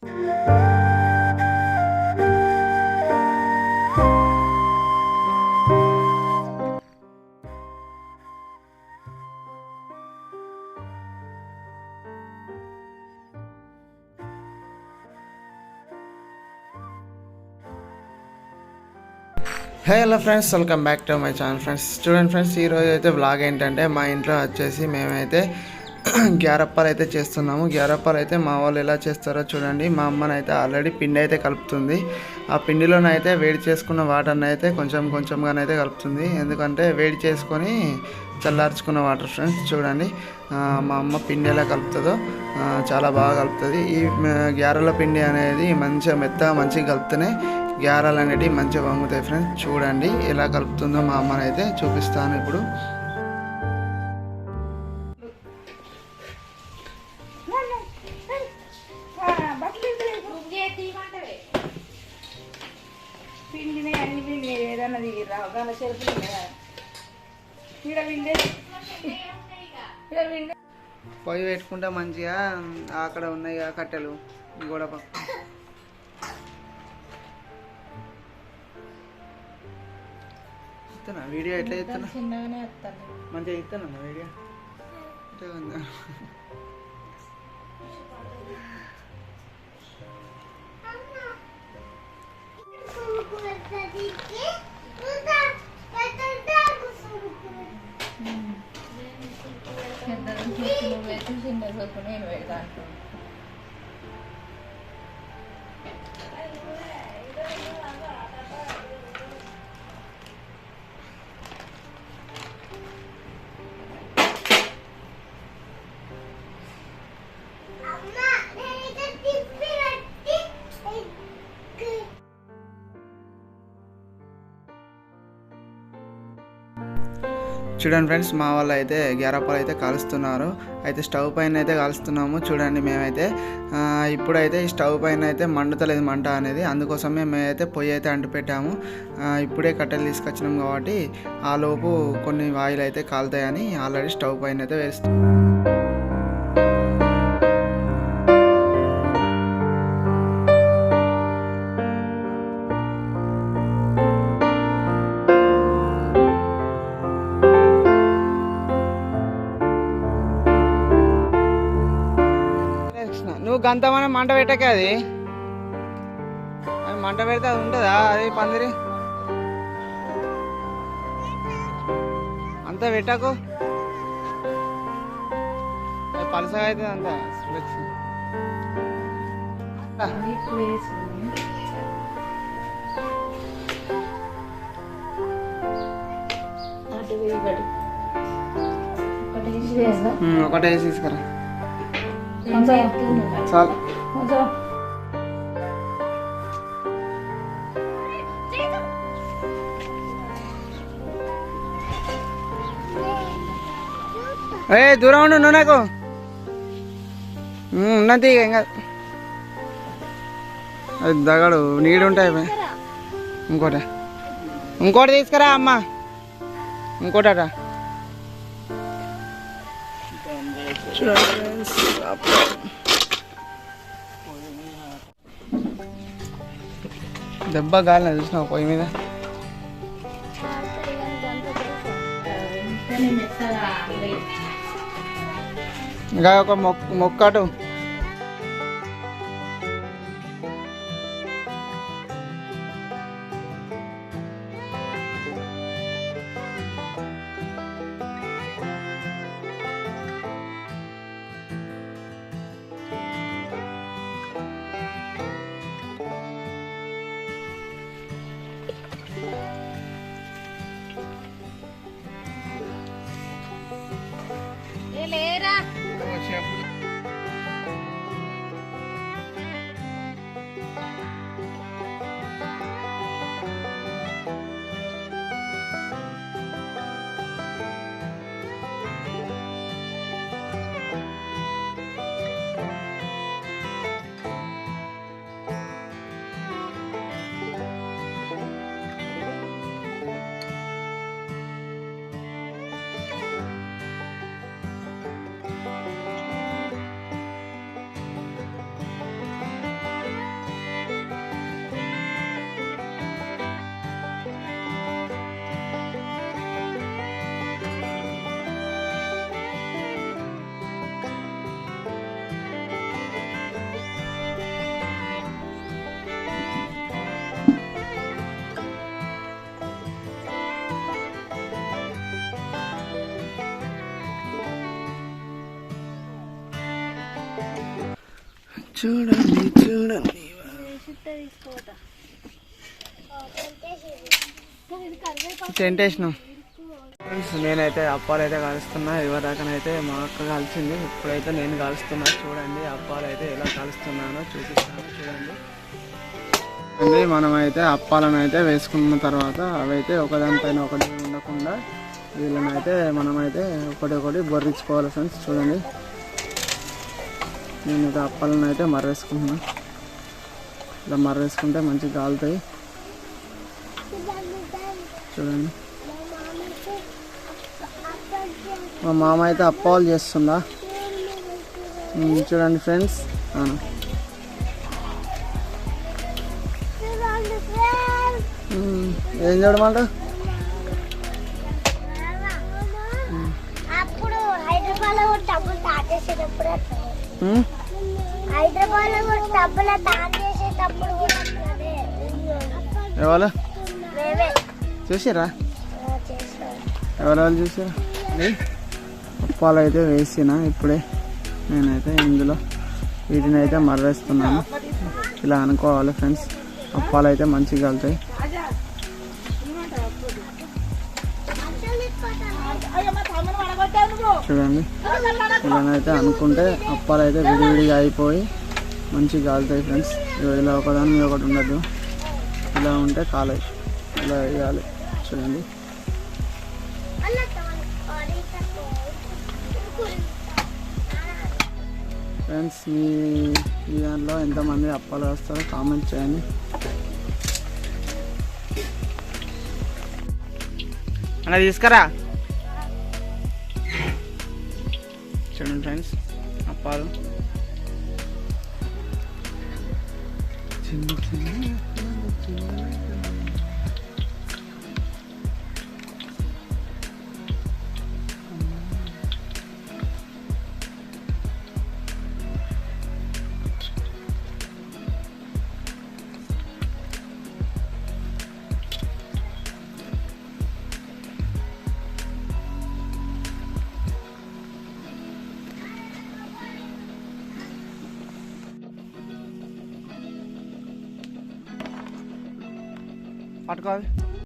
Hello friends, welcome back to my channel friends. చూడండి friends, ఈరోజు అయితే వ్లాగ్ ఏంటంటే మా ఇంట్లో వచ్చేసి మేమైతే గ్యారప్పాలు అయితే చేస్తున్నాము. గ్యారప్పాలు అయితే మా వాళ్ళు ఎలా చేస్తారో చూడండి. మా అమ్మనైతే ఆల్రెడీ పిండి అయితే కలుపుతుంది. ఆ పిండిలోనైతే వేడి చేసుకున్న వాటర్ని అయితే కొంచెంగానైతే కలుపుతుంది. ఎందుకంటే వేడి చేసుకొని చల్లార్చుకున్న వాటర్ ఫ్రెండ్స్. చూడండి మా అమ్మ పిండి ఎలా కలుపుతుందో చాలా బాగా కలుపుతుంది. ఈ గ్యారెల పిండి అనేది మంచిగా మంచిగా కలిపితేనే గ్యారెలు అనేటివి మంచిగా వంగుతాయి ఫ్రెండ్స్. చూడండి ఎలా కలుపుతుందో మా అమ్మనైతే చూపిస్తాను ఇప్పుడు. పొయ్యి పెట్టుకుంటే మంచిగా అక్కడ ఉన్నాయి కట్టెలు గోడ పక్క వీడియో ఎట్లా చేస్తున్నా మంచిగా ఇస్తాను వీడియో. చూడండి ఫ్రెండ్స్, మా వాళ్ళు అయితే గ్యారప్పాలు అయితే కాలుస్తున్నారు. అయితే స్టవ్ పైన అయితే కాలుస్తున్నాము. చూడండి మేమైతే ఇప్పుడైతే ఈ స్టవ్ పైన అయితే మండుతలేదు మంట అనేది. అందుకోసమే మేమైతే పొయ్యి అయితే అంటు పెట్టాము. ఇప్పుడే కట్టెలు తీసుకొచ్చినాం కాబట్టి ఆ లోపు కొన్ని ఆయిల్ అయితే కాలుతాయని ఆల్రెడీ స్టవ్ పైన అయితే వేస్తాం. నువ్వు గంతమైన మంట పెట్టకే, అది మంట పెడితే అది ఉంటుందా? అది పందిరి అంతా పెట్టకు, పలసగా అవుతుంది అంతా. ఒకటే వేసి తీసుకురా చాలు. దూరం ఉండు నువ్వు, నాకు ఉన్నది ఇంకా అది దగడు నీడు ఉంటాయి. ఇంకోటి తీసుకురా అమ్మ, ఇంకోటట. దెబ్బ గాలి చూసినావు పొయ్యి మీద. ఇంకా ఒక మొక్కటు లేరా చూడండి చూడండి టెంట్ వేసినాం. నేనైతే అప్పాలు అయితే కాలుస్తున్నా. ఇవరిదాకానైతే మా అక్క కాల్చింది, ఇప్పుడైతే నేను కాలుస్తున్నా. చూడండి అప్పాలు అయితే ఎలా కాలుస్తున్నానో చూపిస్తాను. చూడండి మనమైతే అప్పాలను అయితే వేసుకున్న తర్వాత అవైతే ఒకదానిపైన ఒకటి ఉండకుండా వీళ్ళనైతే మనమైతే ఒకటి బొర్రించుకోవాలి ఫ్రెండ్స్. చూడండి నేనైతే అప్పాలను అయితే మర్రేసుకుంటున్నా. ఇలా మర్రేసుకుంటే మంచిగా కాలుతాయి. చూడండి మా మామ అయితే అప్పాలు చేస్తుందా చూడండి ఫ్రెండ్స్. ఏం చూడమాట ఎవరు చూసారా? ఎవరెవరు చూసారా? అప్పాలు అయితే వేసిన ఇప్పుడే నేనైతే ఇందులో వీటిని అయితే మర్రేస్తున్నాను. ఇలా అనుకోవాలి ఫ్రెండ్స్, అప్పాలు అయితే మంచిగా కలుతాయి. చూడండి ఇలానైతే అనుకుంటే అప్పాలు అయితే విడివిడిగా అయిపోయి మంచిగా కాలుతాయి ఫ్రెండ్స్. ఇలా ఒకదాని మీద ఒకటి ఉండదు, ఇలా ఉంటే కాలాయి. ఇలా వేయాలి. చూడండి ఫ్రెండ్స్, మీ దాంట్లో ఎంతమంది అప్పాలు వేస్తారో కామెంట్ చేయండి. అలా తీసుకురా. చూడండి ఫ్రెండ్స్ అప్పాలు చిన్న చిన్న పట్టుకోవాలి.